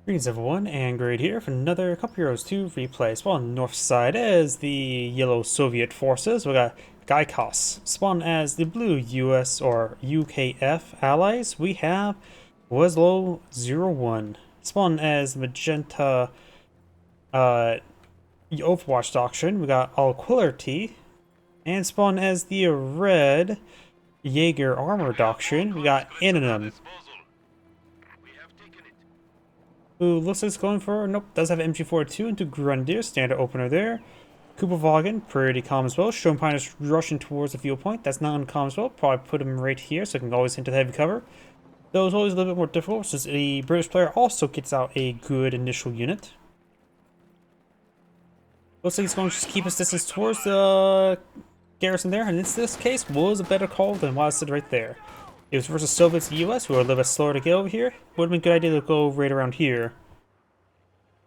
Greetings everyone, and Grade here for another couple heroes to replay. Spawn on the north side as the yellow Soviet forces. We got Giakas. Spawn as the blue US or UKF allies. We have weslo01. Spawn as magenta Overwatch Doctrine. We got Aquilerty. And spawn as the red Jaeger Armor Doctrine. We got Anonym, who looks like it's going for, nope, does have MG42 into Grenadier, standard opener there. Vtuber, pretty calm as well. Schoenpine is rushing towards the viewpoint, that's not uncommon as well. Probably put him right here so I can always into the heavy cover. Though it's always a little bit more difficult since the British player also gets out a good initial unit. Looks like he's going to just keep his distance towards the garrison there, and in this case was a better call than what I said right there. It was versus Soviets and US, who are a little bit slower to get over here. Would have been a good idea to go right around here.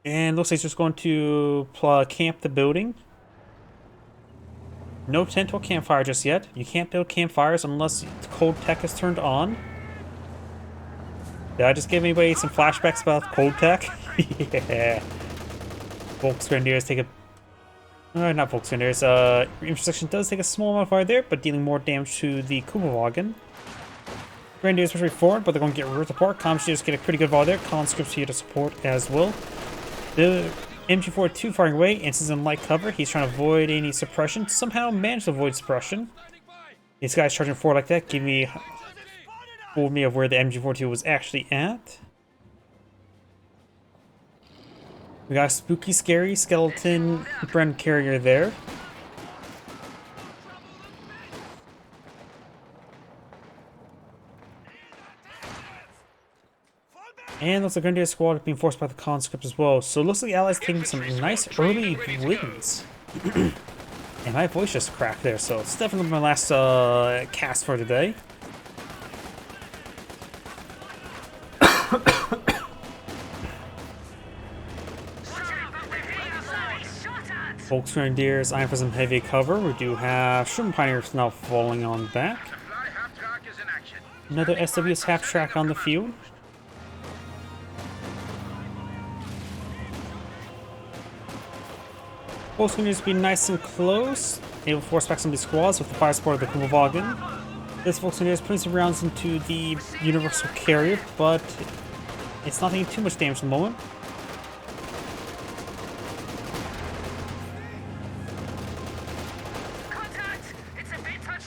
And looks like he's just going to camp the building. No tent or campfire just yet. You can't build campfires unless cold tech is turned on. Did I just give anybody some flashbacks about cold tech? Yeah. Volksgrenadiers take a... not Volksgrenadiers. Intersection does take a small modifier there, but dealing more damage to the Kuberwagen. Grenadiers push forward, but they're going to get ripped apart. Commandeers get a pretty good volley there. Conscripts here to support as well. The MG42 firing away, and since in light cover, he's trying to avoid any suppression. Somehow managed to avoid suppression. These guys charging forward like that fooled me of where the MG42 was actually at. We got a spooky, scary skeleton Bren carrier there. And looks like Grenadier squad being forced by the conscript as well. So it looks like the allies taking some nice early wins. And my voice just cracked there, so it's definitely my last cast for today. Volksgrenadiers eyeing for some heavy cover. We do have Sherman Pioneers now falling on back. Another SWS half track on the field. Volksgrenadiers be nice and close, able to force back some of these squads with the fire support of the Kuberwagen. This Volksgrenadiers putting some rounds into the universal carrier, but it's not taking too much damage at the moment.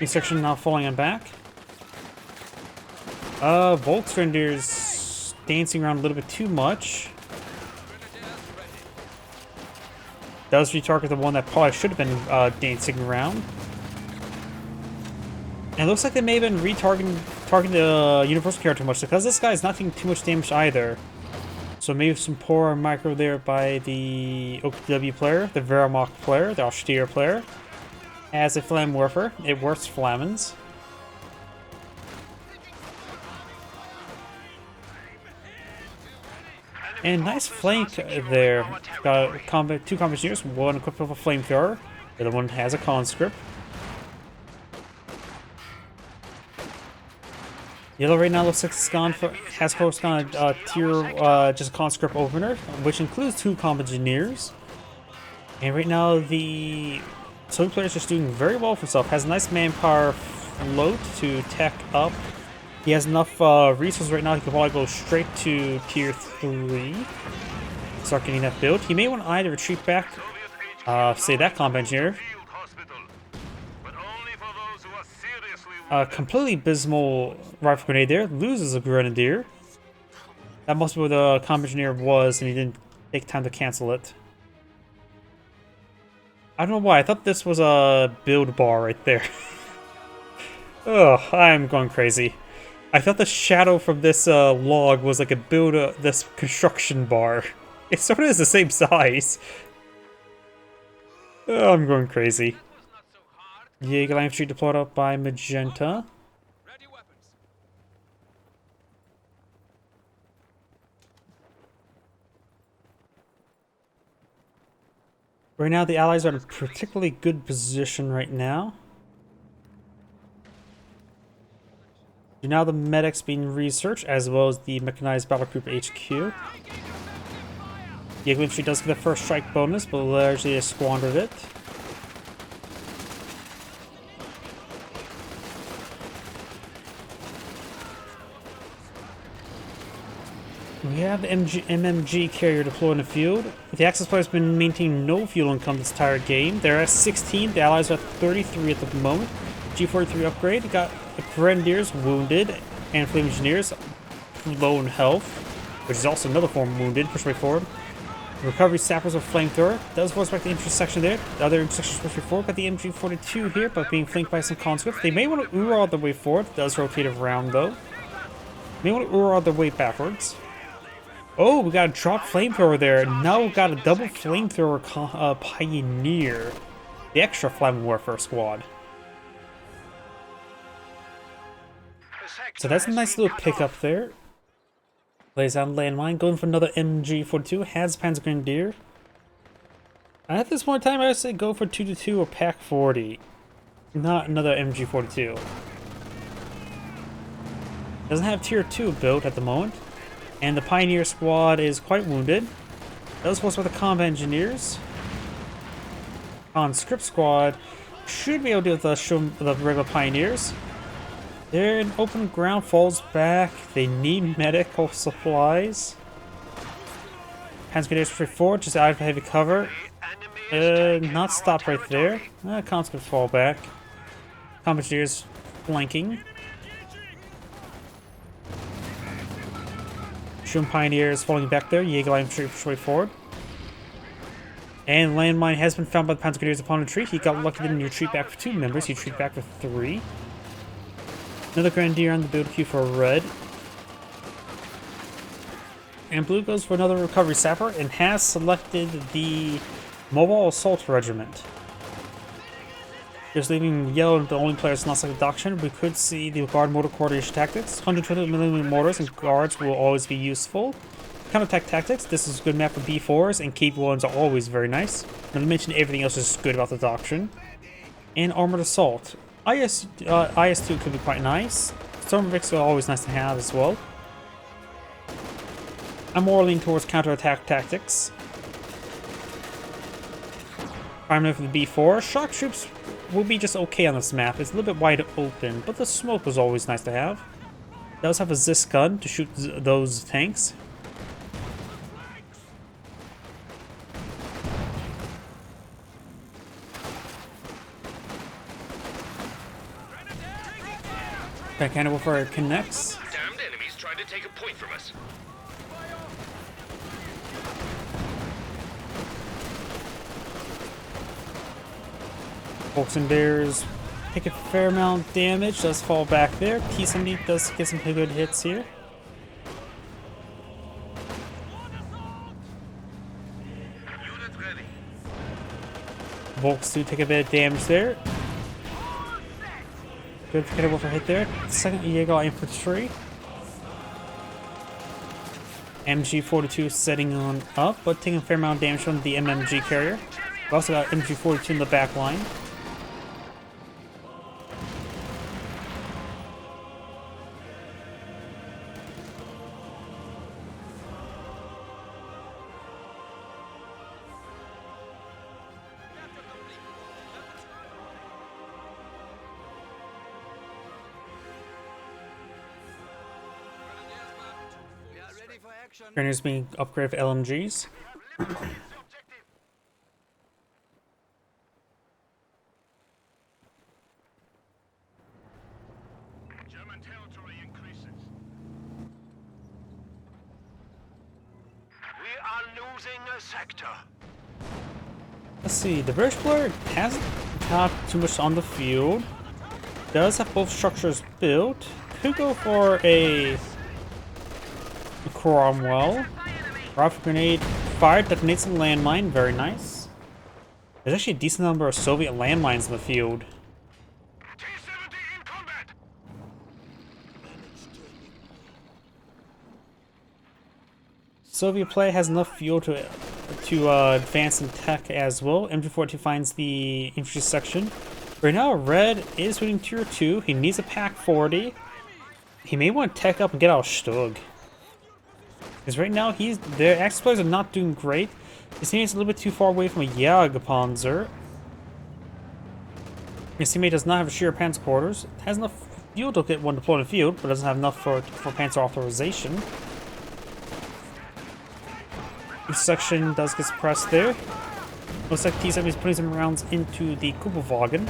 Section now falling on back. Volksgrenadiers dancing around a little bit too much. Does retarget the one that probably should have been dancing around. And it looks like they may have been targeting the universal carrier too much because this guy is not taking too much damage either. So maybe some poor micro there by the OPW player, the Wehrmacht player, the Austere player. As a Flammenwerfer, it works Flammens. And nice flank there. Got two combat engineers, one equipped with a flamethrower, the other one has a conscript. Yellow right now looks like it's gone for has gone tier just a conscript opener, which includes two combat engineers. And right now the Soviet player is just doing very well for himself. Has a nice manpower float to tech up. He has enough resources right now. He could probably go straight to tier 3. Start getting that build. He may want to either retreat back, say that combat engineer. Completely abysmal rifle grenade there. Loses a grenadier. That must be where the combat engineer was, and he didn't take time to cancel it. I don't know why. I thought this was a build bar right there. Oh, I'm going crazy. I thought the shadow from this log was like a this construction bar. It sort of is the same size. Oh, I'm going crazy. Jaeger line street deployed up by magenta. Right now, the allies are in a particularly good position right now. Now the medics being researched, as well as the mechanized battle group HQ. Giakas infantry does get the first strike bonus, but largely has squandered it. We have the MMG carrier deployed in the field. The Axis player has been maintaining no fuel income this entire game. They're at 16, the allies are at 33 at the moment. G43 upgrade, got the Grenadiers wounded, and Flame Engineers low in health, which is also another form of wounded, push way forward. Recovery Sappers with Flamethrower, does force back the intersection there. The other intersections push way forward, got the MG42 here, but being flanked by some conscripts. They may want to Ura all the way forward, does rotate around though. May want to Ura all the way backwards. Oh, we got a drop flamethrower there. Now we've got a double flamethrower pioneer. The extra flammable warfare squad. So that's a nice little pickup there. Lays out landmine, going for another MG42. Has Panzer Grenadier. At this point in time, I would say go for 2-2 or Pack 40. Not another MG42. Doesn't have tier 2 built at the moment. And the Pioneer squad is quite wounded. Does force by the Combat Engineers. Conscript squad should be able to deal with the regular Pioneers. They're in open ground, falls back. They need medical supplies. Panzer Grenadiers push forward, just out of heavy cover. Not stopped right there. Conscript fall back. Combat Engineers flanking. Pioneers falling back there. Jaeger line push way forward. And landmine has been found by the Panzer Grenadiers upon retreat. He got lucky didn't retreat back for 2 members. He retreated back for 3. Another Grenadier on the build queue for red. And blue goes for another recovery sapper and has selected the Mobile Assault Regiment. Just leaving yellow the only players not selected doctrine. We could see the guard mortar coordination tactics. 120mm mortars and guards will always be useful. Counterattack tactics. This is a good map for B4s, and Cape 1s are always very nice. Not to mention everything else is good about the doctrine. And armored assault. IS2 could be quite nice. Stormviks are always nice to have as well. I'm more leaning towards counterattack tactics. Primarily for the B4. Shock troops will be just okay on this map. It's a little bit wide open, but the smoke was always nice to have. It does have a Zis gun to shoot those tanks. Backhanded warfare connects. Damned enemies trying to take a point from us. Folks and Bears take a fair amount of damage, does fall back there. T-70 does get some pretty good hits here. Volks do take a bit of damage there. Good forgettable for hit there. Second Jaeger infantry. MG42 setting on up, but taking a fair amount of damage from the MMG carrier. We've also got MG42 in the back line. Grenadiers being upgraded for LMGs. German territory increases. We are losing a sector. Let's see, the British player hasn't got too much on the field. Does have both structures built. Could go for a Cromwell. Rifle grenade fired, detonates a landmine, very nice. There's actually a decent number of Soviet landmines in the field. T-70 in combat. Soviet player has enough fuel to advance in tech as well. MG42 finds the infantry section. Right now, red is winning tier 2. He needs a pack 40. He may want to tech up and get out of Stug. Because right now, their Axis players are not doing great. His teammate's a little bit too far away from a Jagerpanzer. His teammate does not have sheer panzer quarters. Has enough fuel to get one deployed in the field, but doesn't have enough for panzer authorization. This section does get suppressed there. Looks like T7 is putting some rounds into the Kubelwagen.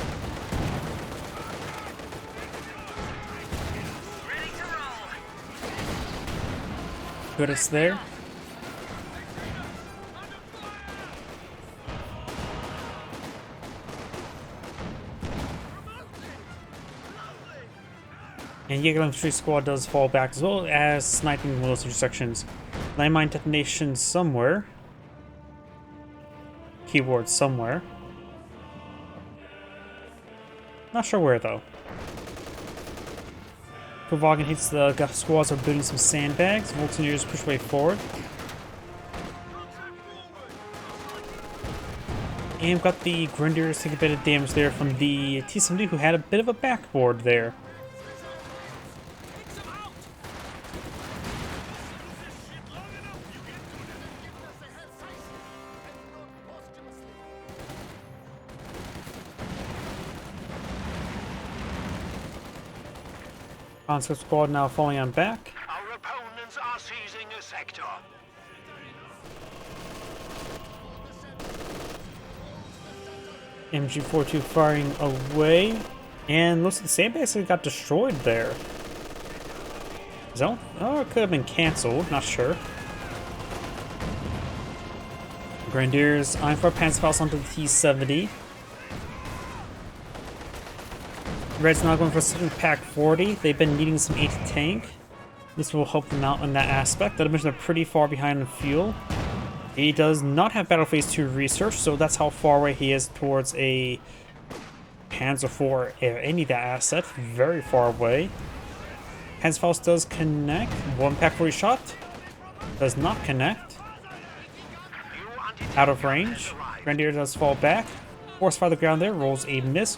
Good, it's there. And Jaeger Infantry Squad does fall back, as well as sniping one of those intersections. Landmine detonation somewhere. Keyboard somewhere. Not sure where though. Kubelwagen hits the squads are building some sandbags. Volunteers push way forward. And we've got the Grenadiers take a bit of damage there from the T-70, who had a bit of a backboard there. Concept squad now falling on back. Our opponents are seizing a sector. MG42 firing away. And looks like the sandbags got destroyed there. So, oh, it could have been cancelled, not sure. Grenadiers eyeing for a Panzerfaust onto the T-70. Red's now going for a Pack 40. They've been needing some anti-tank. This will help them out in that aspect. That dimension are pretty far behind in fuel. He does not have Battle Phase 2 research, so that's how far away he is towards a Panzer IV or any of that asset. Very far away. Panzerfaust does connect. One Pack 40 shot. Does not connect. Out of range. Grenadier does fall back. Force fire the ground there. Rolls a miss.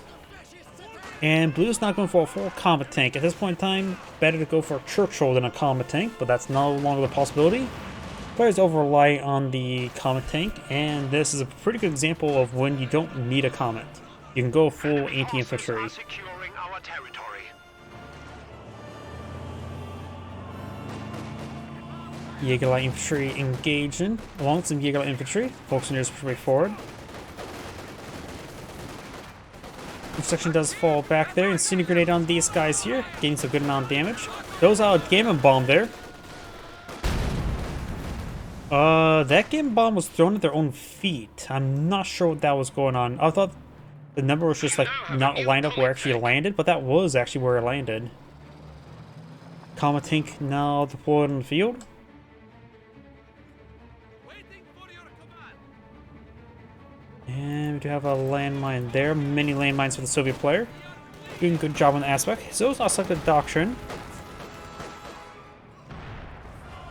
And Blue's not going for a full combat tank. At this point in time, better to go for a Churchill than a combat tank, but that's no longer the possibility. Players over-rely on the combat tank, and this is a pretty good example of when you don't need a combat. You can go full anti-infantry. Jaeger Light Infantry engaging, along with some Jaeger Light Infantry. Volunteers push way forward. Section does fall back there. Incendiary grenade on these guys here, getting some good amount of damage. Those out a gamma bomb there. That gamma bomb was thrown at their own feet. I'm not sure what that was going on. I thought the number was just like not lined up where it actually landed, but that was actually where it landed. Combat tank now deployed on the field. And we do have a landmine there. Many landmines for the Soviet player. Doing a good job on the aspect. So it's also the doctrine.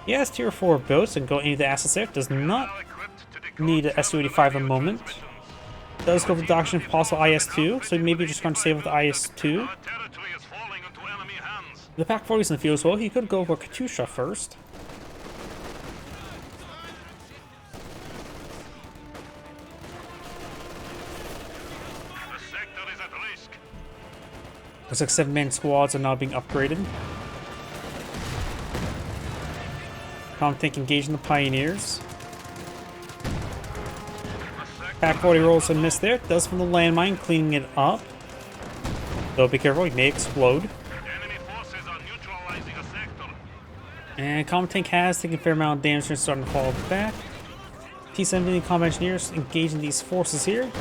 He has tier 4 boats and go any of the assets there. Does not need an Su-85 at the moment. Does go for the doctrine if possible IS-2. So maybe just going to save with the IS-2. The Pack 40 is in the field as well. He could go for Katyusha first. Looks like 7-man squads are now being upgraded. Combat tank engaging the Pioneers. Pack 40 rolls a miss there. Does from the landmine, cleaning it up. Though be careful, it may explode. And combat tank has taken a fair amount of damage and starting to fall back. T-70 combat engineers engaging these forces here.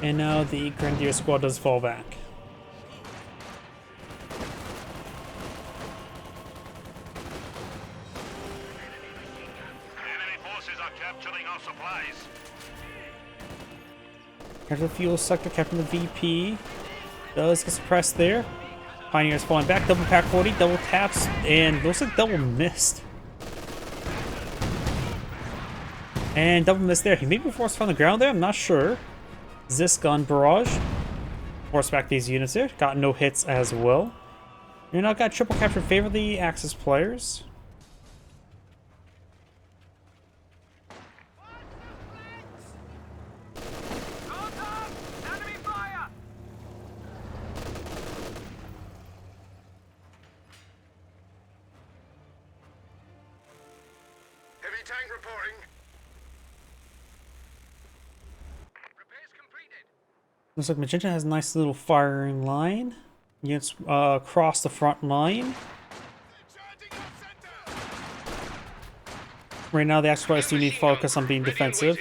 And now the Grenadier squad does fall back. Enemy forces are capturing our supplies. After the fuel sector, captain the VP does get suppressed there. Pioneers falling back. Double Pack 40, double taps, and looks like double missed. And double missed there. He may be forced on the ground there. I'm not sure. Is this gun barrage? Force back these units there. Got no hits as well. You now got triple capture in favor of the Axis players. Heavy tank reporting. Repairs completed. Looks like Magenta has a nice little firing line. Units across the front line. Right now, the Axis players do need to focus on being defensive.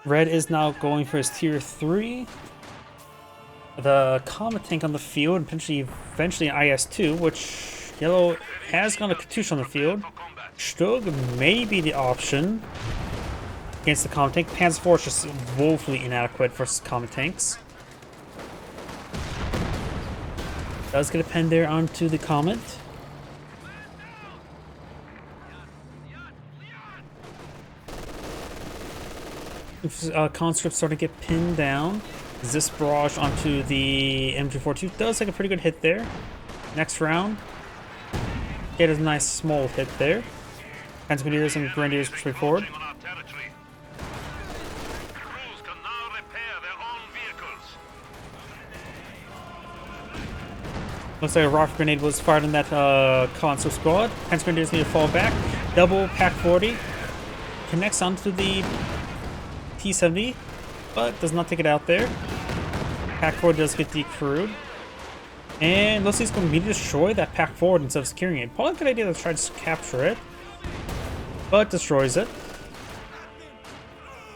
Red is now going for his tier 3. The Comet tank on the field, and potentially eventually an IS-2, which Yellow has got a Katyusha on the field. Stug may be the option against the Comet tank. Panzer IV is just woefully inadequate versus Comet tanks. Does get a pen there onto the Comet. Conscript starting to get pinned down. This barrage onto the M242 does take a pretty good hit there. Next round, get a nice small hit there. Grenadiers and Grenadiers push forward. Looks like a rocket grenade was fired in that conscript squad. Grenadiers need to fall back. Double Pack 40 connects onto the T-70, but does not take it out there. Pack 4 does get decrewed. And looks like he's going to immediately destroy that Pack 4 instead of securing it. Probably a good idea to try to capture it, but destroys it.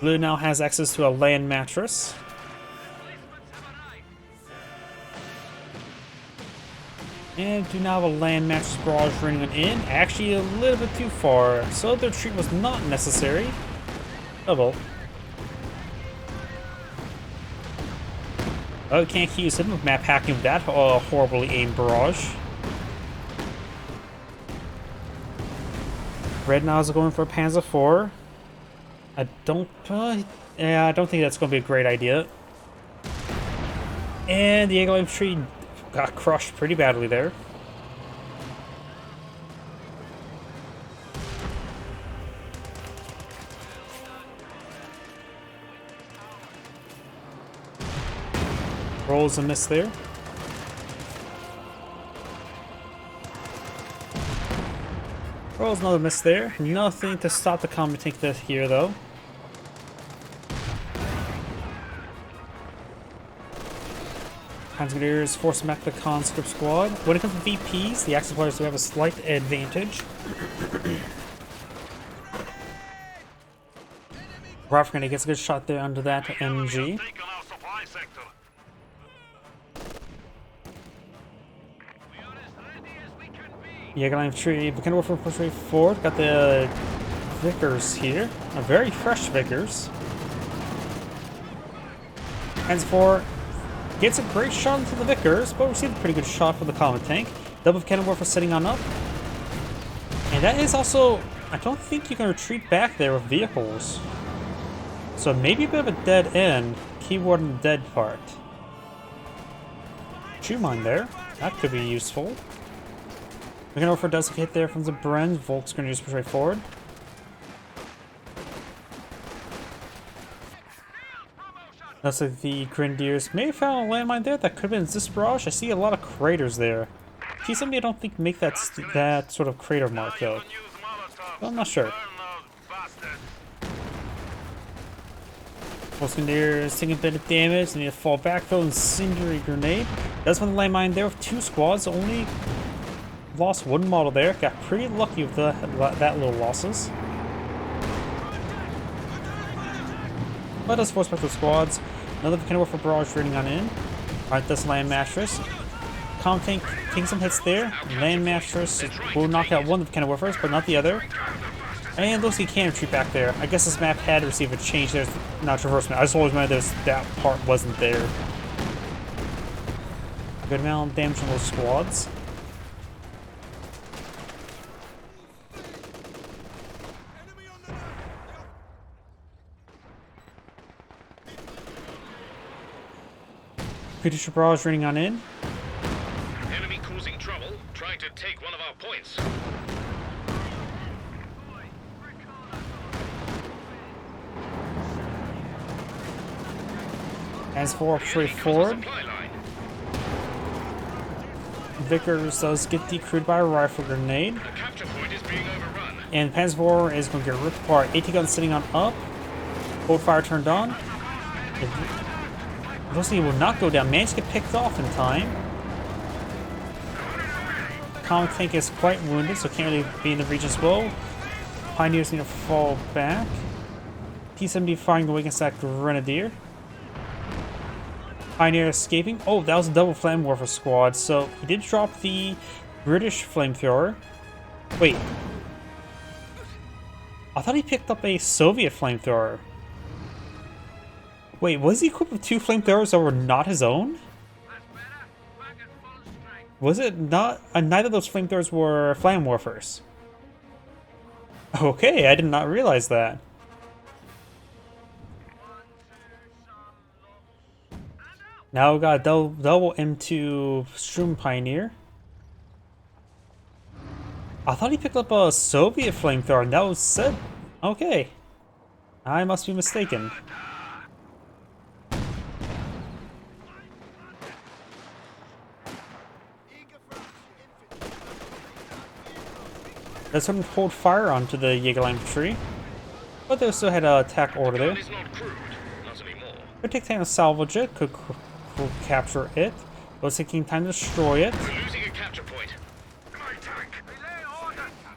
Blue now has access to a land mattress. And do now have a land mattress barrage running in. Actually a little bit too far, so the retreat was not necessary. Oh well. Oh, can't accuse him of map hacking with that horribly aimed barrage. Red now is going for Panzer IV. I don't think that's going to be a great idea. And the Eagle Infantry got crushed pretty badly there. Rolls a miss there. Rolls another miss there. Nothing to stop the Comet tank here though. Grenadiers force back the conscript squad. When it comes to VPs, the Axis players do have a slight advantage. Rough Grenade gets a good shot there under that MG. Jaeger Infantry, we can work for pushing forward. Got the Vickers here. A very fresh Vickers. Panzer IV gets a great shot into the Vickers, but received a pretty good shot from the Comet tank. Double cannon war for setting on up. And that is also, I don't think you can retreat back there with vehicles. So maybe a bit of a dead end. Keyword in the dead part. Chew mine there. That could be useful. We're gonna go for a does hit there from the Bren. Volk's gonna just push right forward. Looks like the Grenadiers may have found a landmine there. That could have been this barrage. I see a lot of craters there. T-70 I don't think make that sort of crater mark though. Well, I'm not sure. Most Grenadiers taking a bit of damage. They need to fall back though. Incendiary grenade. Does find the landmine there with 2 squads. Only lost 1 model there. Got pretty lucky with that little losses. But does force back the squads. Another cannon for barrage running on in. Alright, that's land mattress. Comet tank taking some hits there. Land mattress will knock out one of the cannon warfare, but not the other. And looks like he can retreat back there. I guess this map had to receive a change there. Not traverse map. I just always remember that part wasn't there. Good amount of damage on those squads. Katusha barrage raining on in. Enemy causing trouble, trying to take one of our points. As for straight forward. Vickers does get decrewed by a rifle grenade. The capture point is being overrun. And Panzer is going to get ripped apart. AT gun sitting on up. Cold fire turned on. It looks like he will not go down. Managed to get picked off in time. Comet tank is quite wounded, so can't really be in the region as well. Pioneers need to fall back. T-70 firing away against that Grenadier. Pioneer escaping. Oh, that was a double flame warfare squad. So he did drop the British flamethrower. Wait. I thought he picked up a Soviet flamethrower. Wait, was he equipped with 2 flamethrowers that were not his own? Was it not? Neither of those flamethrowers were flame warfers. Okay, I did not realize that. Now we got a double M2 Strum Pioneer. I thought he picked up a Soviet flamethrower and that was said. Okay. I must be mistaken. Let's sort of hold fire onto the Jaeger infantry. But they still had an attack order there. Could take time to salvage it, could capture it. But it's taking time to destroy it. We're losing a capture point.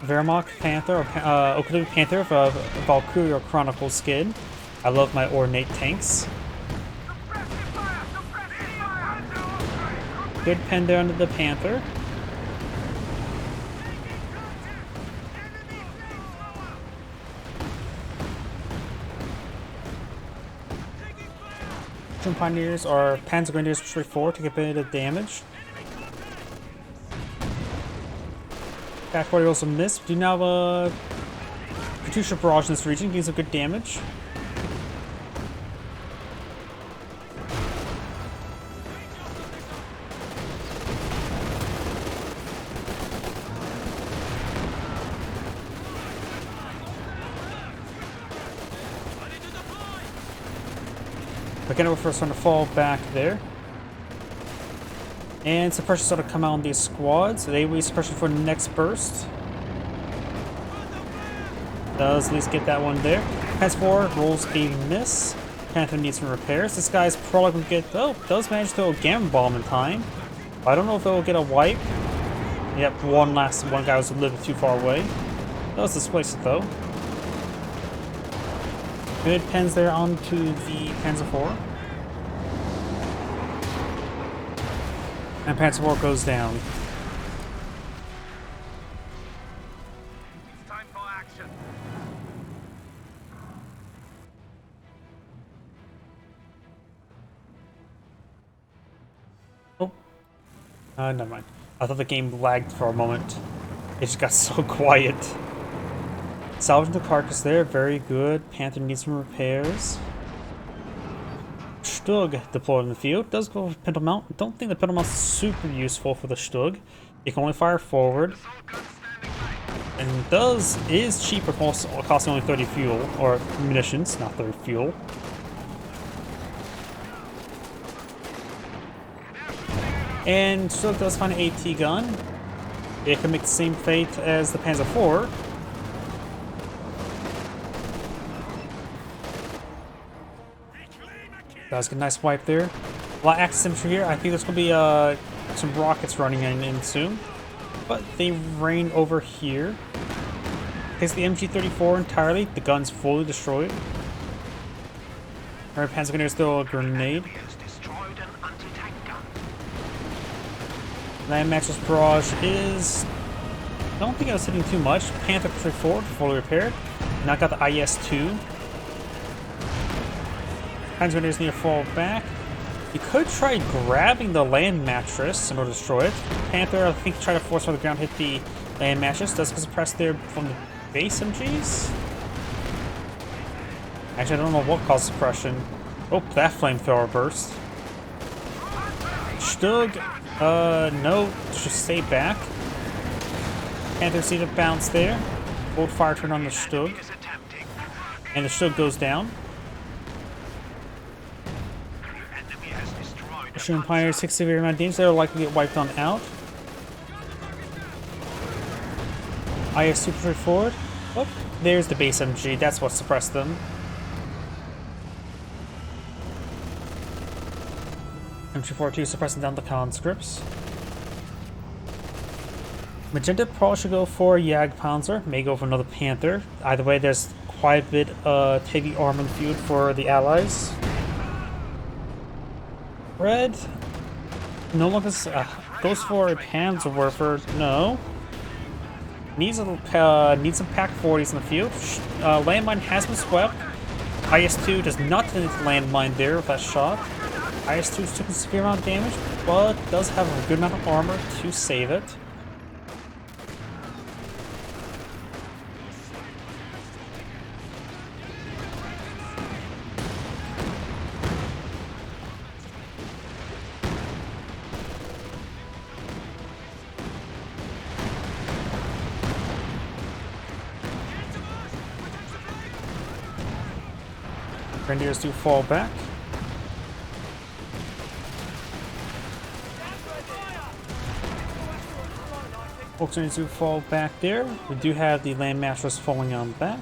Wehrmacht Panther, or Aquilerty Panther of Valkyria Chronicle skin. I love my ornate tanks. Good pen there under the Panther. Some Pioneers or Panzer Grenadiers straight forward to get a bit of damage. Back 40 also missed. Do now have a Katusha barrage in this region, getting some good damage. Again, we're first one to fall back there. And suppression sort of come out on these squads. They wait suppression for the next burst. Does at least get that one there. Pass forward, rolls a miss. Panther needs some repairs. This guy's probably going to get... Oh, does manage to throw a gamma bomb in time. I don't know if it will get a wipe. Yep, one guy was a little bit too far away. Does displace it though. Good pens there onto the Panzer IV. And Panzer IV goes down. It's time for action. Oh. Never mind. I thought the game lagged for a moment. It just got so quiet. Salvaging the carcass there, very good. Panther needs some repairs. Stug deployed in the field. Does go with pintle mount. Don't think the pintle mount is super useful for the Stug. You can only fire forward. And is cheaper, costing only 30 fuel. Or munitions, not 30 fuel. And Stug does find an AT gun. It can make the same fate as the Panzer IV. Does get a nice wipe there. A lot of active infantry here. I think there's going to be some rockets running in soon. But they rain over here. Takes the MG34 entirely. The gun's fully destroyed. Alright, Panzer Grenadiers throw a grenade. Land Mattress Barrage is... I don't think I was hitting too much. Panther forward, fully repaired. Now got the IS-2. Panzer Grenadiers need to fall back. You could try grabbing the land mattress in order to destroy it. Panther, I think, try to force on the ground, hit the land mattress. Does get suppressed there from the base MGs. Actually, I don't know what caused suppression. Oh, that flamethrower burst. Stug, no, just stay back. Panther see the bounce there. Old fire turn on the Stug. And the Stug goes down. Mushroom Pioneers take severe amount of damage. They'll likely get wiped on out. IS super straightforward. Oh, there's the base MG. That's what suppressed them. MG42 suppressing down the conscripts. Magenta probably should go for Jagdpanzer. May go for another Panther. Either way, there's quite a bit of heavy armor in the field for the allies. Red no longer goes for a Panzerwerfer. No. Needs some Pack 40s in the field. Landmine has been swept. IS-2 does not hit the landmine there with that shot. IS-2 took a severe amount of damage, but does have a good amount of armor to save it. Grenadiers do fall back. Volkswagens do fall back there. We do have the Landmasters falling on back.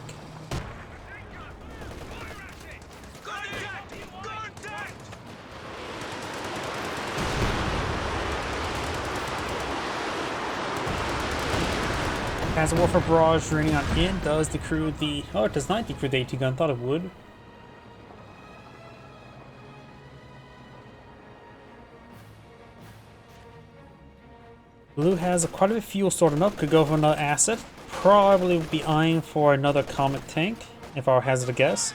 As a Warfare Barrage raining on in, does decrew the... Oh, it does not decrew the AT gun. Thought it would. Blue has quite a bit of fuel sorted up, could go for another asset. Probably would be eyeing for another Comet tank, if I hazard a guess.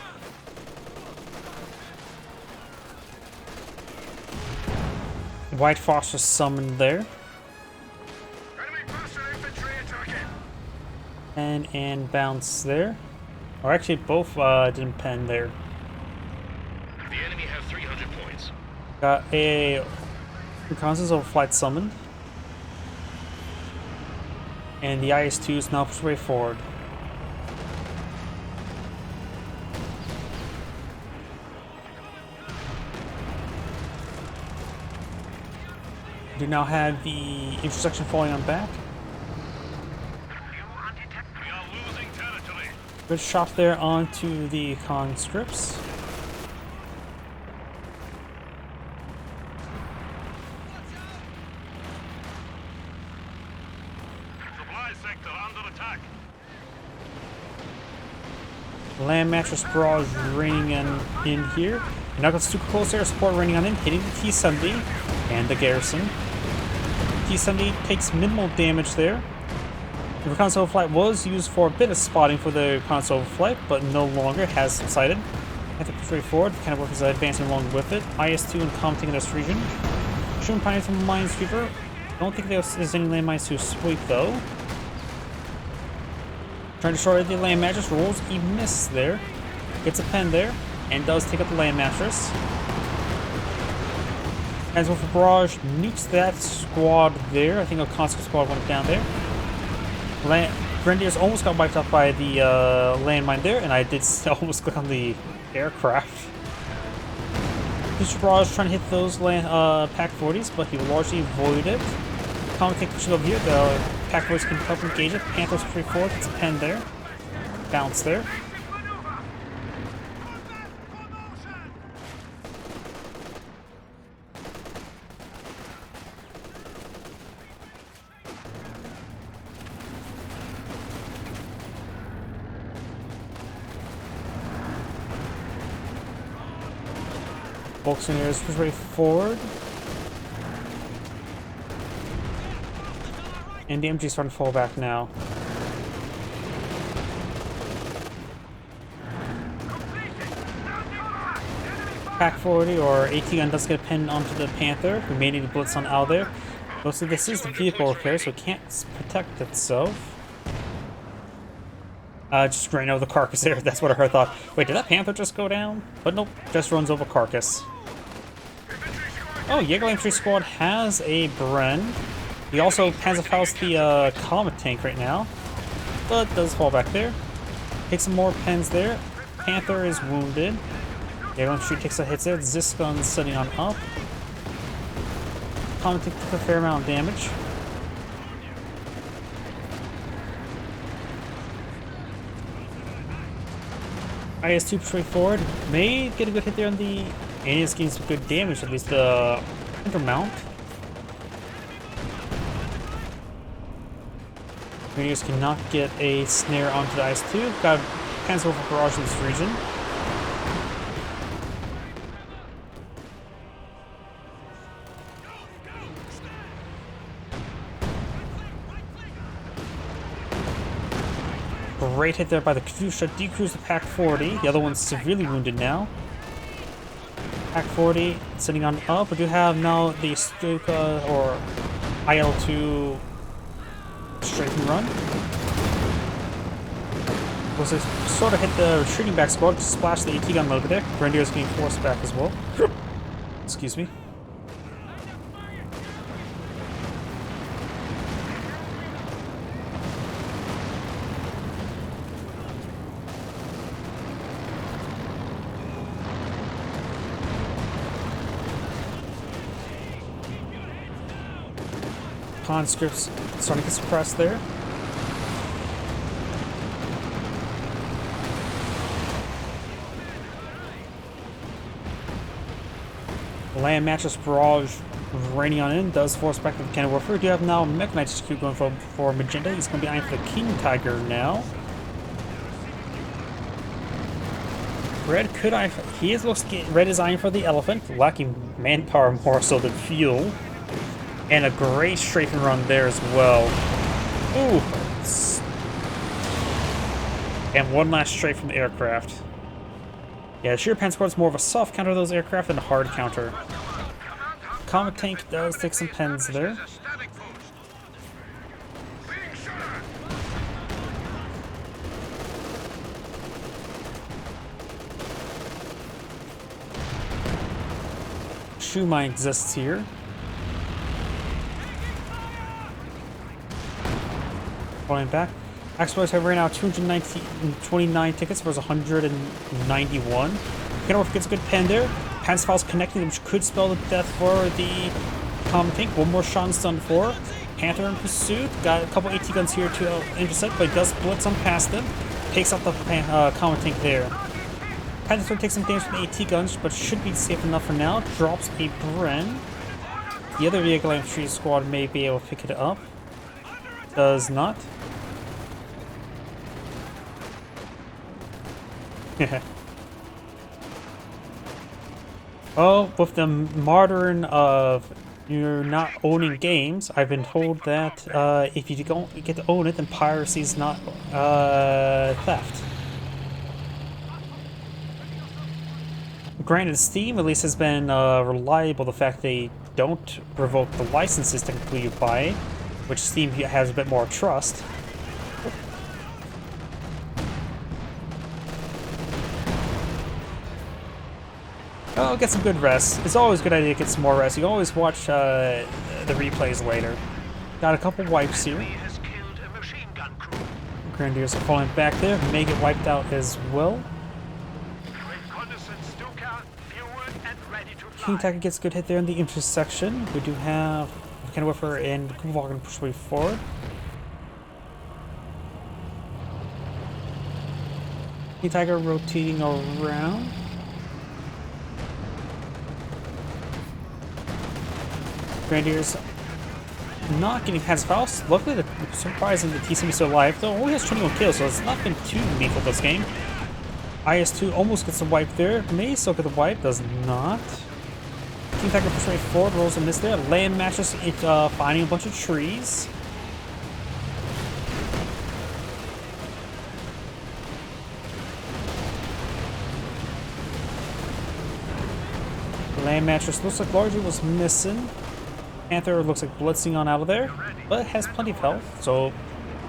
White Foster summoned there. And bounce there. Or actually both didn't pen there. The enemy have 300 points. Got a reconnaissance overflight summoned. And the IS-2 is now pushed way forward. We do now have the intersection falling on back. We are losing territory. Good shot there onto the conscripts. Sector under attack. Landmaster Barrage raining in here. You're not going to super close air support raining on in, hitting the T-70 and the garrison. T-70 takes minimal damage there. The reconnaissance overflight was used for a bit of spotting for the reconnaissance overflight, but no longer has subsided. I think straightforward. The kind of work is advancing along with it. IS-2 and commenting in this region. Shooting Pioneers from Minesweeper. Don't think there's any landmines to sweep though. Trying to destroy the Landmasters, rolls a miss there. Gets a pen there, and does take up the Landmasters. As well for Barrage, nukes that squad there. I think a conscript squad went down there. Grenadiers almost got wiped out by the landmine there, and I did almost click on the aircraft. Mr. Barrage trying to hit those Pack 40s, but he largely avoided it. Comet tank pushing over here. The Pack 40s can help engage it. Panthers 3-4, gets a pen there. Bounce there. Volkswagen push way forward. And the MG's starting to fall back now. Pack 40 or AT gun does get pinned onto the Panther, who may need to blitz on out there. Mostly this is the vehicle repair, so it can't protect itself. Just ran over the carcass there, that's what I thought. Wait, did that Panther just go down? But nope, just runs over carcass. Oh, Jaeger Infantry Squad has a Bren. He also Panzerfaust the Comet Tank right now, but does fall back there. Takes some more pens there. Panther is wounded. Jaeger Infantry takes a hit there. Ziskun's setting on up. Comet Tank took a fair amount of damage. IS-2 pushing forward. May get a good hit there on the... And is getting some good damage, at least the Intermount. Grenadiers cannot get a snare onto the IS-2. Got a Panzer over barrage in this region. Great hit there by the Katusha. Decrews the Pak-40. The other one's severely wounded now. Pak-40 sitting on up. We do have now the Stuka or IL-2 straight and run. Was it sort of hit the retreating back squad, splash the AT gun over there. Grenadiers getting forced back as well. Excuse me. Conscripts starting to get suppressed there. Land mattress barrage raining on in does force back to the cannon warfare. We do have now Mechanized HQ going for Magenta. He's going to be eyeing for the King Tiger now. Red could eye. Red is eyeing for the Elephant, lacking manpower more so than fuel. And a great strafing run there as well. Ooh. And one last strafe from the aircraft. Yeah, the Sheer Pan Squad's more of a soft counter of those aircraft than a hard counter. Comet Tank does take some pens there. Shoe Mine exists here. Falling back. Exploits have right now 229 tickets versus 191. Kenworth gets a good pen there. Panzerfaust connecting, which could spell the death for the Comet Tank. One more shot and stun for. Panther in pursuit. Got a couple AT guns here to intercept, but he does blitz on past them. Takes out the Comet Tank there. Panther takes some damage from the AT guns, but should be safe enough for now. Drops a Bren. The other vehicle infantry squad may be able to pick it up. Does not. Well, with the modern of you're not owning games, I've been told that if you don't get to own it, then piracy is not theft. Granted, Steam at least has been reliable. The fact they don't revoke the licenses technically you buy, which Steam has a bit more trust. Oh, get some good rest. It's always a good idea to get some more rest. You can always watch the replays later. Got a couple wipes here. Grenadiers are falling back there. May get wiped out as well. King Tiger gets a good hit there in the intersection. We do have Kenworth and Kuvalgan push way forward. King Tiger rotating around. Grenadiers not getting past Faust. Luckily, surprising the TCM is still alive, though only has 21 kills, so it's not been too lethal this game. IS-2 almost gets a wipe there. May still get the wipe, does not. King Tiger pushes right forward, rolls a miss there. Land matches, finding a bunch of trees. Land mattress looks like largely was missing. Panther looks like blitzing on out of there, but has plenty of health, so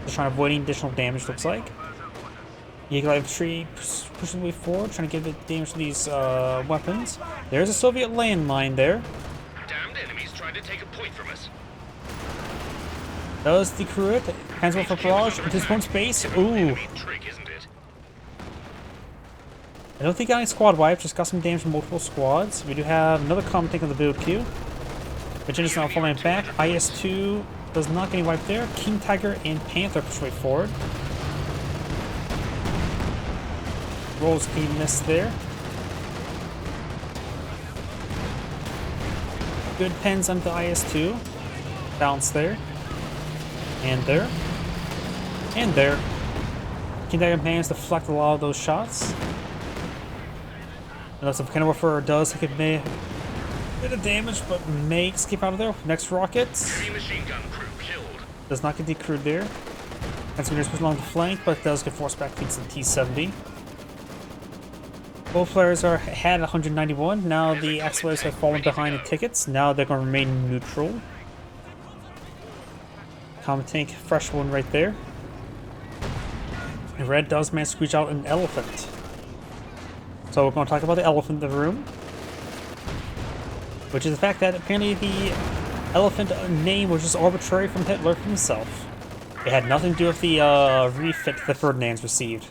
just trying to avoid any additional damage, looks like. Jaeger Infantry pushing the way forward, trying to get the damage to these weapons. There's a Soviet landmine there. Does decrew it. Hands over for barrage into his own space. Ooh. Enemy trick, isn't it? I don't think I got any squad wipe, just got some damage from multiple squads. We do have another common tank on the build queue. Virginia's now falling back. IS-2 does not get any wipe there. King Tiger and Panther push way forward. Rolls a miss there. Good pens on the IS-2. Bounce there. And there. And there. King Tiger managed to deflect a lot of those shots. Unless the Volcano Warfare does take a bit of damage, but may escape out of there. Next rocket. Heavy machine gun crew killed. Does not get decrewed there. That's going to push along the flank, but does get forced back into the T-70. Both players are ahead at 191. Now the Accelerators have fallen behind in tickets. Now they're going to remain neutral. Common tank, fresh one right there. And Red does manage to squeeze out an elephant. So we're going to talk about the elephant in the room. Which is the fact that apparently the elephant name was just arbitrary from Hitler himself. It had nothing to do with the refit that Ferdinand's received.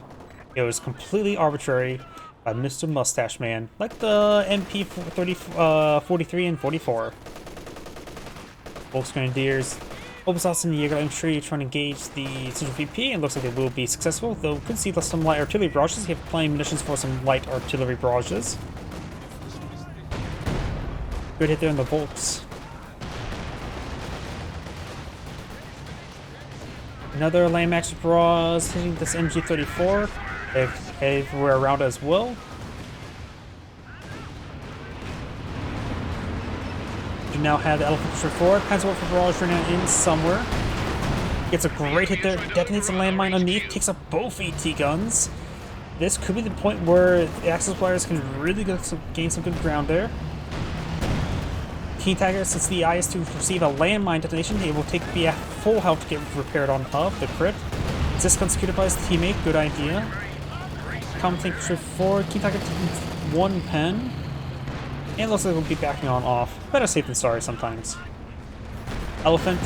It was completely arbitrary by Mr. Mustache Man, like the MP 43 and 44. Volksgrenadiers, Obersaus and Jaeger infantry trying to engage the Central VP, and looks like they will be successful, though we could see some light artillery barrages. You have plenty of munitions for some light artillery barrages. Good hit there in the Volks. Another landmax barrage hitting this MG34. Everywhere around as well. You now have the Elephant Push forward. Panzer Wolf barrage right now in somewhere. Gets a great hit there. Detonates a landmine underneath. Takes up both AT guns. This could be the point where the Axis players can really gain some good ground there. King Tiger, since the IS-2 receive a landmine detonation, it will take the full health to get repaired on up. The crit. This executed by his teammate. Good idea. Common tank push forward. King Tiger taking one pen. And it looks like we'll be backing on off. Better safe than sorry sometimes. Elephant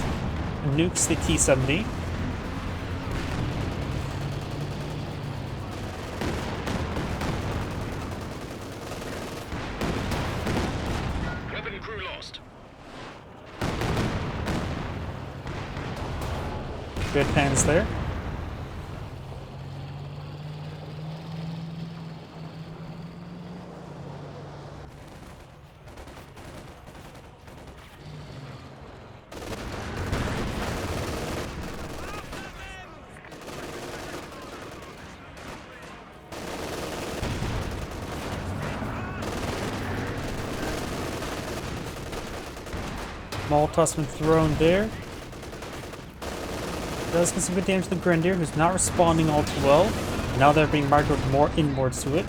nukes the T-70. Weapon crew lost. Good pens there. Molotov's been thrown there. Does get some good damage to the Grenadier, who's not responding all too well. Now they're being migrated more inwards to it.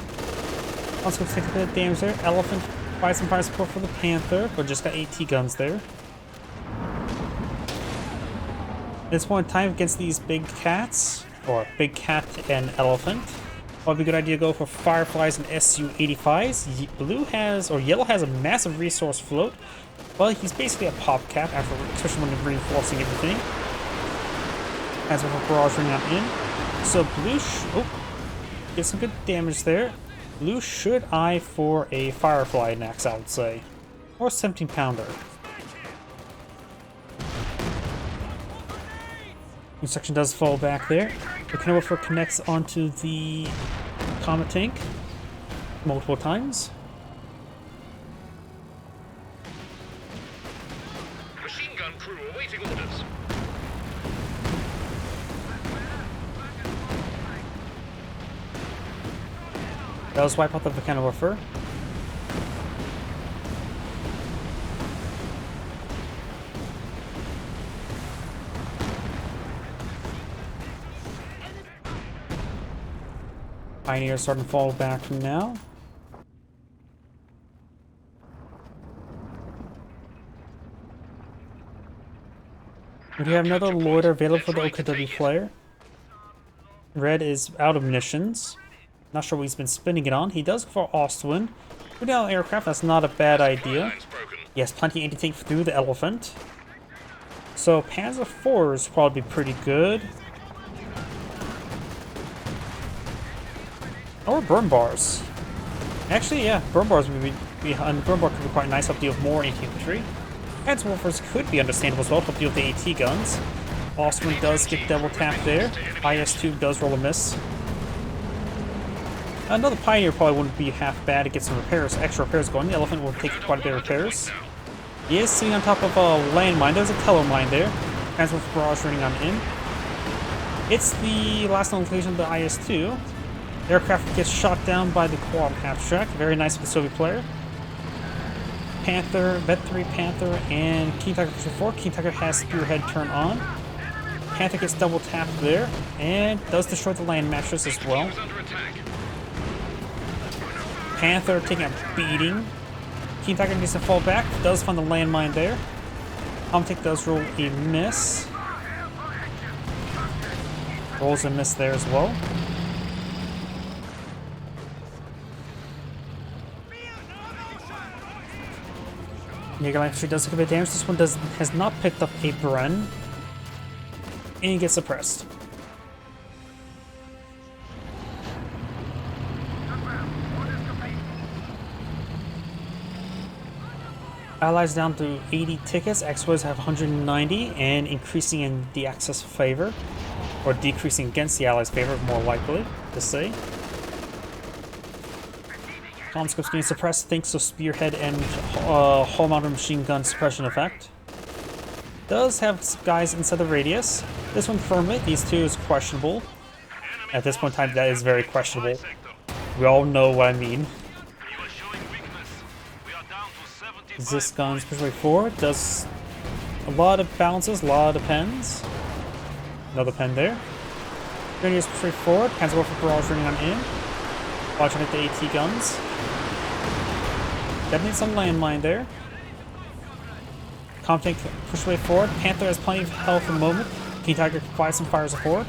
Also take a bit of damage there. Elephant buys some fire support for the Panther, but just got AT guns there. At this point in time against these big cats, or big cat and elephant, probably a good idea to go for Fireflies and Su-85s. Blue has, or yellow has a massive resource float. Well, he's basically a pop cap, after, especially when you're reinforcing everything. As with a barrage ring out in. So blue, gets some good damage there. Blue should eye for a Firefly next, I would say. Or a 17-pounder. Construction does fall back there. The Canova connects onto the Comet tank multiple times. Machine gun crew awaiting orders. That was wipe out the Volcano Warfare. Pioneer starting to fall back now. We do have another loiter available for the OKW player. Red is out of munitions. Not sure what he's been spending it on. He does go for Ostwind. Put down aircraft, that's not a bad idea. He has plenty of anti-tank through the Elephant. So Panzer IV is probably pretty good. Or burn bars. Actually, yeah, burn bars would be burn bar could be quite nice. Help deal with more infantry. Anti-warfers could be understandable as well. Help deal with the AT guns. Austrian does get double tapped there. IS-2 does roll a miss. Another Pioneer probably wouldn't be half bad to get some repairs, extra repairs going. The Elephant will take quite a bit of repairs. He is sitting on top of a landmine. There's a telemine there. Transport barrage running on in. It's the last known location of the IS-2. The aircraft gets shot down by the quad half-track. Very nice for the Soviet player. Panther, Vet-3 Panther, and King Tiger Push 4. King Tiger has Spearhead turn on. Panther gets double tapped there, and does destroy the land mattress as well. Panther taking a beating. King Tiger needs to fall back. Does find the landmine there. Omtic does roll a miss. Rolls a miss there as well. Jaeger infantry does take a bit of damage. This one has not picked up a Bren. And he gets suppressed. Allies down to 80 tickets. X-Boys have 190 and increasing in the Axis favor. Or decreasing against the Allies' favor, more likely to say. Comscope's getting suppressed thanks to Spearhead and Hull Mounted Machine Gun suppression effect. Does have guys inside the radius. This one firmly, these two is questionable. At this point in time, that is very questionable. We all know what I mean. This gun's push way forward, does a lot of bounces, a lot of pens. Another pen there. Grenadiers push way forward, Panzer Warfare barrage running on in. Watching at the AT guns. Definitely some landmine there. Comtank push way forward. Panther has plenty of health at the moment. King Tiger provides some fire support.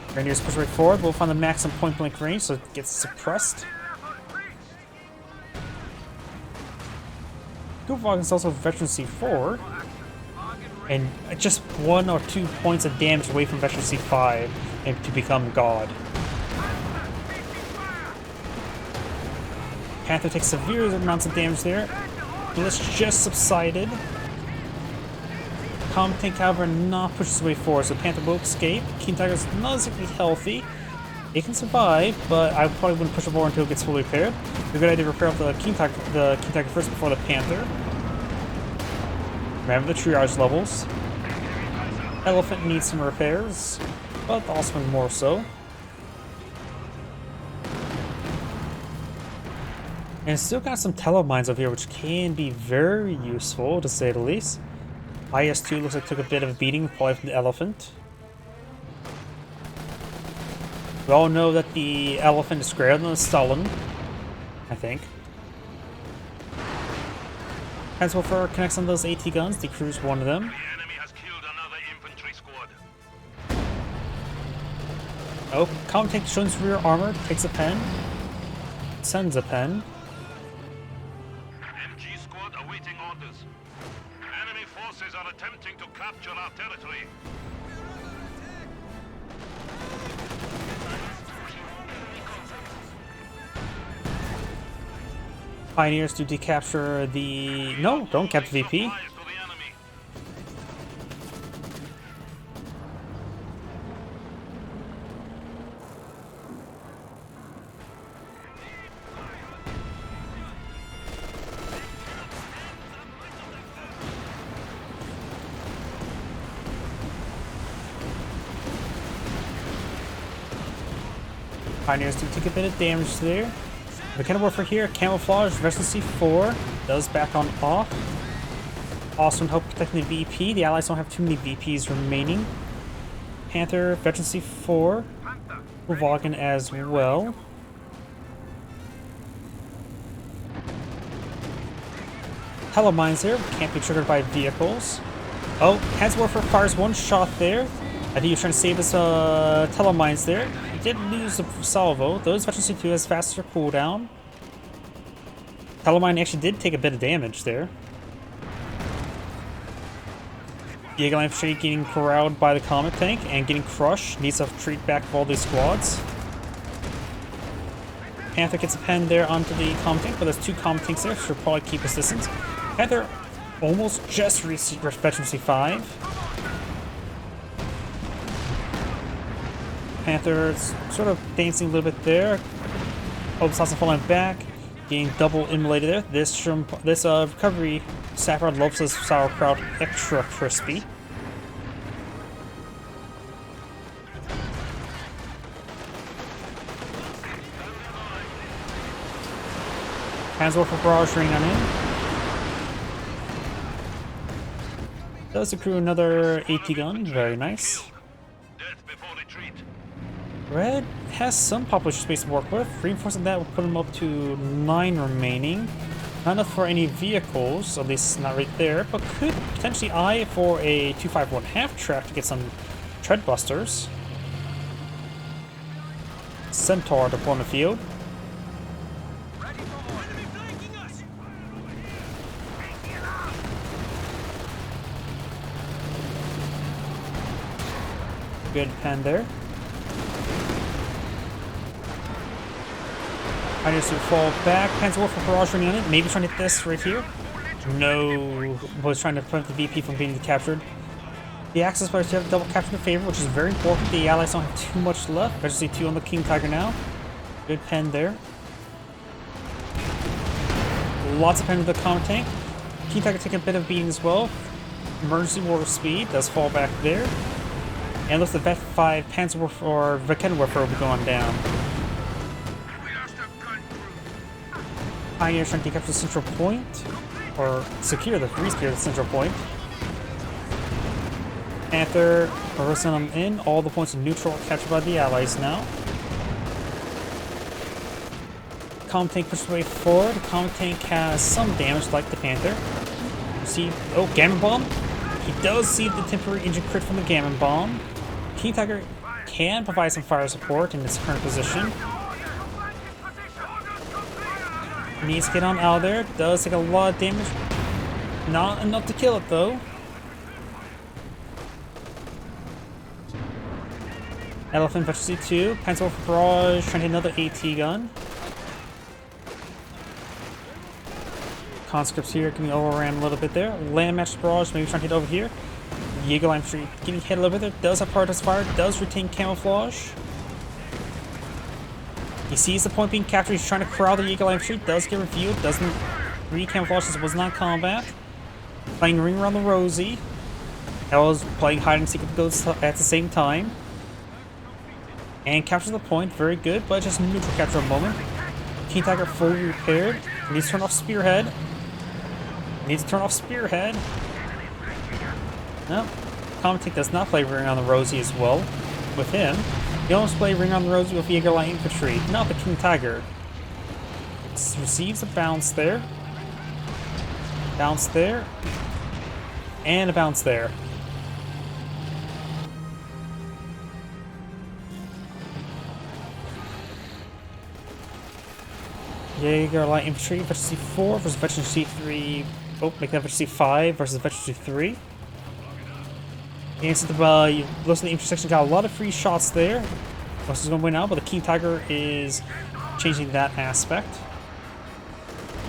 Grenadiers push way forward. We'll find the maximum point blank range, so it gets suppressed. Guvagon is also Veteran C4. And just 1 or 2 points of damage away from Veteran C5 and to become God. Panther takes severe amounts of damage there. Blitz just subsided. Comtank, however, not pushes his way forward, so Panther will escape. King Tiger's not exactly healthy. It can survive, but I probably wouldn't push it forward until it gets fully repaired. It's a good idea to repair the King Tiger first before the Panther. Remember the triage levels. Elephant needs some repairs, but the Osman more so. And it's still got some telemines over here, which can be very useful, to say the least. IS-2 looks like took a bit of a beating, probably from the Elephant. We all know that the Elephant is greater than the Stalin, I think. Panzer connects on those AT guns, decrews one of them. The enemy has killed another infantry squad. Oh, Comtank shows rear armor, takes a pen, sends a pen. MG squad awaiting orders. Enemy forces are attempting to capture our territory. Pioneers to decapture the... No, don't capture VP. Supplies to the enemy. Pioneers do take a bit of damage there. The cannon warfare here, camouflage, Veteran C4 does back on off. Also help protecting the VP. The allies don't have too many VPs remaining. Panther, Veteran C4, Guvagon as well. Telemines there, can't be triggered by vehicles. Oh, Panzer Warfare fires one shot there. I think he was trying to save his telemines there. He did lose the salvo. Those Veteran C2 has faster cooldown. Talomine actually did take a bit of damage there. Giga Infantry getting corralled by the Comet Tank and getting crushed. Needs to retreat back of all these squads. Panther gets a pen there onto the Comet Tank, but there's 2 Comet Tanks there, so she'll probably keep his distance. Panther almost just reached Veteran C5. Panther's sort of dancing a little bit there. Obsassin falling back, getting double immolated there. This recovery Saffron loves his sauerkraut extra crispy. Panzerwerfer barrage raining on in. Does accrue another AT gun, very nice. Death before retreat. Red has some population space to work with. Reinforcing that will put him up to 9 remaining. Not enough for any vehicles, at least not right there, but could potentially eye for a 251 half-track to get some tread busters. Centaur deploy on the field. Good pen there. I just fall back. Panzerwerfer barrage running on it. Maybe trying to hit this right here. No. Was trying to prevent the VP from being captured. The Axis players have double capture in favor, which is very important. The allies don't have too much left. I just see 2 on the King Tiger now. Good pen there. Lots of pen with the Comet Tank. King Tiger taking a bit of beating as well. Emergency warp speed does fall back there. And looks like the Vet 5 Panzerwerfer or Vekenwerfer will be going down. Pioneer trying to capture the central point, or secure the central point. Panther reversing them in. All the points of neutral are captured by the allies now. Comet Tank pushes way forward. The Comet Tank has some damage like the Panther. See, oh, Gammon Bomb. He does see the temporary injury crit from the Gammon Bomb. King Tiger can provide some fire support in its current position. Needs to get on out of there. Does take a lot of damage. Not enough to kill it though. Elephant Veteran C2. Panzerwerfer barrage trying to hit another AT gun. Conscripts here getting overran a little bit there. Landmaster barrage maybe trying to hit over here. Jaeger Infantry getting hit a little bit there. Does have prioritized fire. Does retain camouflage. He sees the point being captured. He's trying to corral the Jaeger Infantry. Does get revealed. Doesn't re-camouflage since it was not combat. Playing Ring Around the Rosie. I was playing hide and seek with those at the same time. And captures the point. Very good, but just neutral capture a moment. King Tiger fully repaired. Needs to turn off Spearhead. Needs to turn off Spearhead. No. Comet Tank does not play Ring Around the Rosie as well with him. He almost played Ring Around the Rosie with Jaeger Light Infantry, not the King Tiger. Receives a bounce there. Bounce there. And a bounce there. Jaeger Light Infantry versus C4 versus Veteran C3. Oh, make that Veteran C5 versus Veteran C3. And so the looks like the intersection got a lot of free shots there. What's going to win out, but the King Tiger is changing that aspect.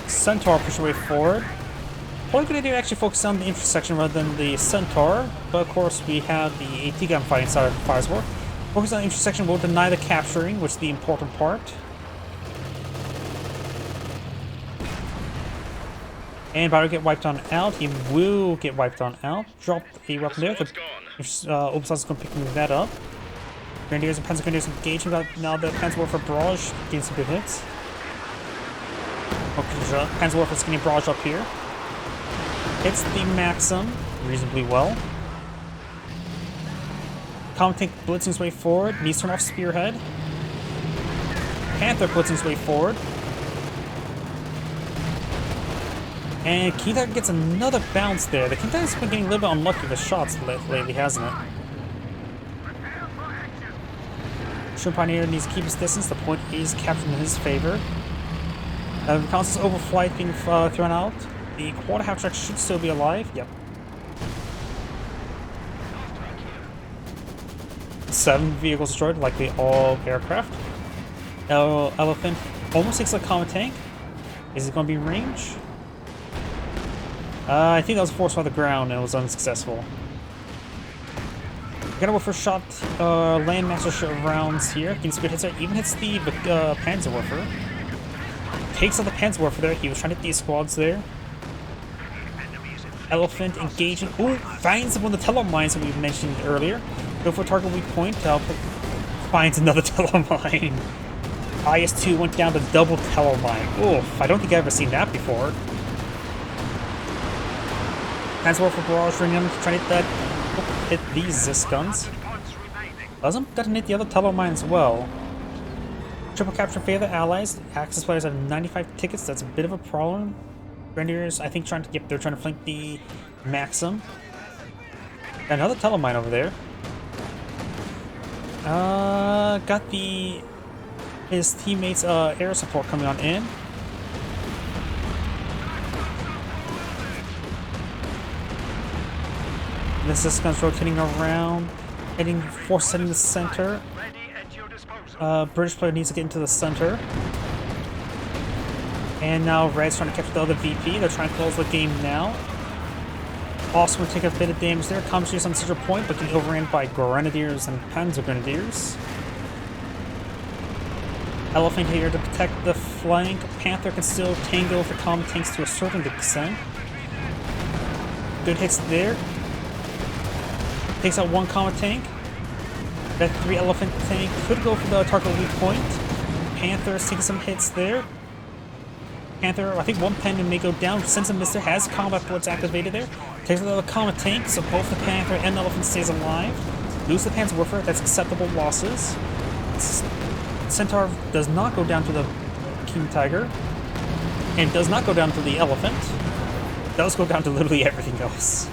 Centaur push away forward. What I'm going to do actually focus on the intersection rather than the Centaur, but of course we have the AT gun fighting side of Fire's War. Focus on the intersection will deny the capturing, which is the important part. And Battle get wiped on out. He will get wiped on out. Drop a weapon there. Obsas is going to pick that up. Grenadiers and Panzer Grenadiers engaging. Now the Panzerwerfer barrage getting some good hits. Okay, Panzerwerfer's getting barrage up here. Hits the Maxim reasonably well. Comet Tank blitzing his way forward. Needs to turn off Spearhead. Panther blitzing his way forward. And King Tiger gets another bounce there. The King Tiger's been getting a little bit unlucky with shots lately, hasn't it? Shrimp Pioneer needs to keep his distance. The point is captured in his favor. Reconnaissance overflight being thrown out. The quarter half track should still be alive. Yep. 7 vehicles destroyed, likely all aircraft. Elephant almost takes a common tank. Is it going to be range? I think that was forced by the ground and it was unsuccessful. Gonna go for shot landmaster rounds here. Getting some good hits there. Even hits the Panzerwerfer. Takes out the Panzerwerfer there. He was trying to hit these squads there. Elephant engaging. Ooh, finds one of the telemines that we mentioned earlier. Go for target weak point. Finds another telemine. IS-2 went down to double telemine. Oof, I don't think I've ever seen that before. Panzerwerfer barrage ring him, trying to hit these Zis guns. Doesn't detonate the other telemine as well. Triple capture in favor of the allies. Axis players have 95 tickets. That's a bit of a problem. Grenadiers, I think, they're trying to flank the Maxim. Got another telemine over there. Got his teammates' air support coming on in. This is guns rotating around, force heading to the center. British player needs to get into the center. And now Red's trying to capture the other VP. They're trying to close the game now. Also will take a bit of damage there. Commandeers on center point, but getting overran by Grenadiers and Panzer Grenadiers. Elephant here to protect the flank. Panther can still tango with the common tanks to a certain extent. Good hits there. Takes out one common tank. That 3 elephant tank could go for the target weak point. Panther's taking some hits there. Panther, I think one Panda may go down. Sends a mister, has combat bullets activated there. Takes out the common tank, so both the Panther and the elephant stays alive. Lose the Panzerwerfer, that's acceptable losses. Centaur does not go down to the King Tiger. And does not go down to the elephant. Does go down to literally everything else.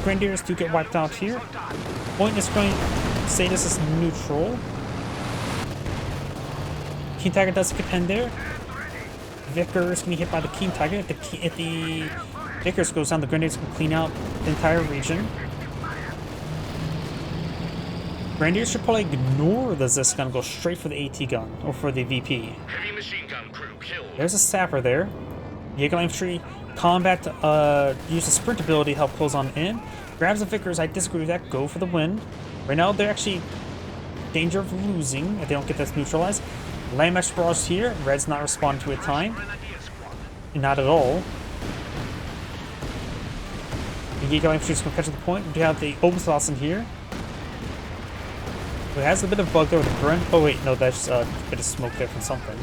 Grenadiers do get wiped out here. Point is going to say this is neutral. King Tiger does contend there. Vickers can be hit by the King Tiger. If the Vickers goes down, the Grenadiers can clean out the entire region. Grenadiers should probably ignore the Zis gun and go straight for the AT gun, or for the VP. Heavy machine gun crew killed. There's a sapper there. Jaeger infantry combat use the sprint ability to help close on in. Grabs the Vickers, I disagree with that, go for the win. Right now they're actually in danger of losing if they don't get this neutralized. Landmash barrage here, Red's not responding to a time. Not at all. The Jaeger infantry is going to catch the point. We do have the Obenslassen here. Who has a bit of bug there with the Gren. Oh wait, no, that's a bit of smoke there from something.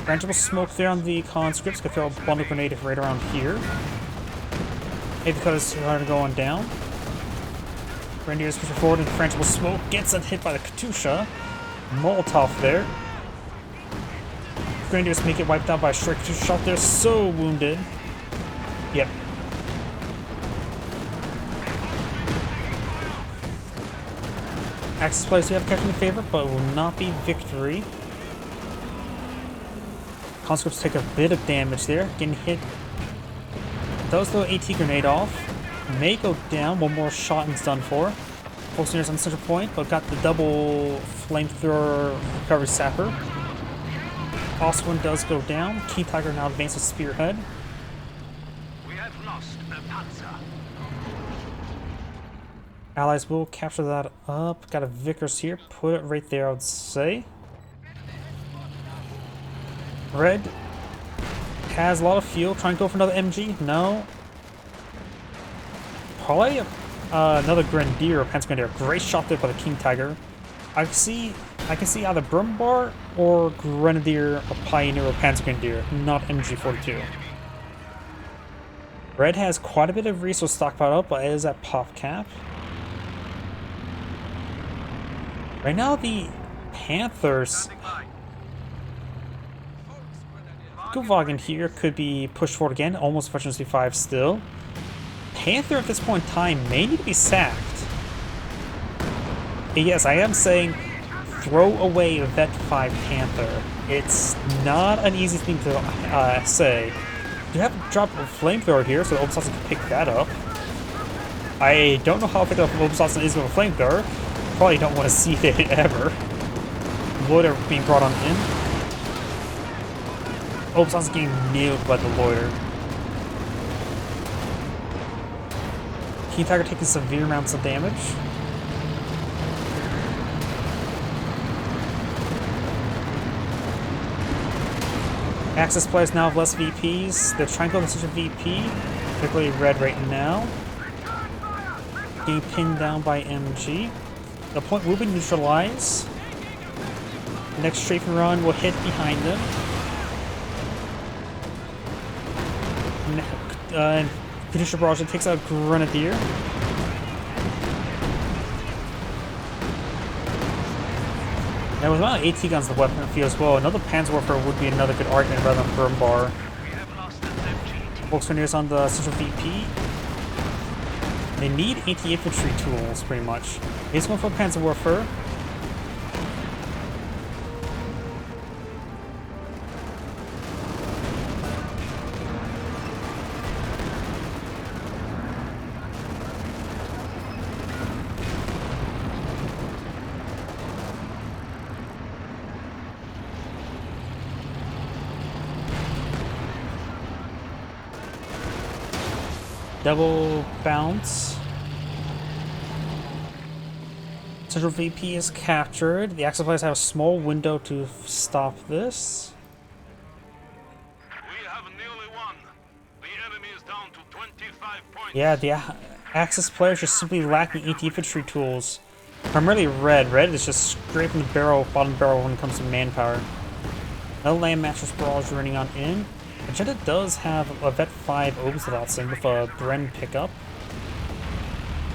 Frangible smoke there on the conscripts. Could throw a bundle grenade right around here. Maybe because it's going down. Grenadiers push forward into frangible smoke. Gets hit by the Katusha. Molotov there. Grenadiers make it wiped out by a strike Katusha shot there. So wounded. Yep. Axis players do have captain in favor, but it will not be victory. Conscripts take a bit of damage there, getting hit. Does throw AT grenade off. May go down, one more shot and it's done for. Focusers on the center point, but got the double flamethrower recovery sapper. Oswin does go down. King Tiger now advances spearhead. We have lost the Panzer. Allies will capture that up. Got a Vickers here. Put it right there, I would say. Red has a lot of fuel. Trying to go for another MG. No. Probably another Grenadier or Panzer Grenadier. Great shot there by the King Tiger. I can see either Brumbar or Grenadier, or Pioneer, or Panzer Grenadier, not MG42. Red has quite a bit of resource stockpile up, but it is at pop cap. Right now, the Panthers. Guvagen here could be pushed forward again, almost efficiency 5 still. Panther at this point in time may need to be sacked. Yes, I am saying throw away a Vet 5 Panther. It's not an easy thing to say. You have to drop a flamethrower here, so the Obusatsu can pick that up. I don't know how effective Obusatsu is with a flamethrower. Probably don't want to see it ever. Loiter being brought on in. Obusatsu getting nailed by the Loiter. King Tiger taking severe amounts of damage. Axis players now have less VPs. They're trying to go with such a VP, particularly red right now. Getting pinned down by MG. The point will be neutralized. The next strafing run will hit behind them. And Producer Barrage takes out Grenadier. Now with amount of AT guns in the weapon field as well, another Panzerwerfer would be another good argument rather than Brumbar. Volkswagen's on the central VP. They need anti-infantry tools, pretty much. He's going for Panzerwerfer. Double bounce. Central VP is captured. The Axis players have a small window to stop this. We have nearly won. The enemy is down to 25 points. Yeah, the Axis players just simply lacking anti-infantry tools. Primarily red. Red is just scraping the barrel, bottom barrel when it comes to manpower. No land mattress barrage running on in. Magenta does have a Vet 5 Obusatsu with a Bren pickup.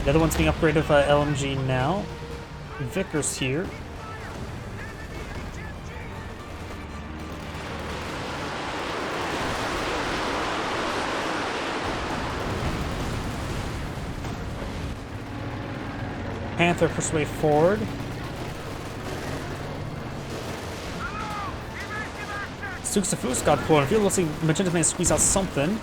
The other one's being upgraded with LMG now. Vickers here. Panther pushes way forward. Suksafus got pulled. I feel looks like Magenta's man squeeze out something.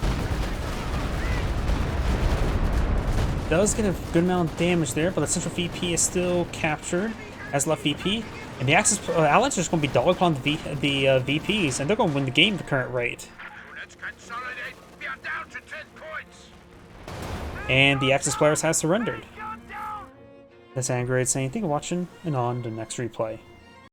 Does get a good amount of damage there, but the central VP is still captured as left VP. And the Axis Allies are just going to be dogpiled the VPs, and they're going to win the game at the current rate. Let's consolidate. We are down to 10 points. And the Axis players have surrendered. That's Angry saying thank you for watching, and on to the next replay.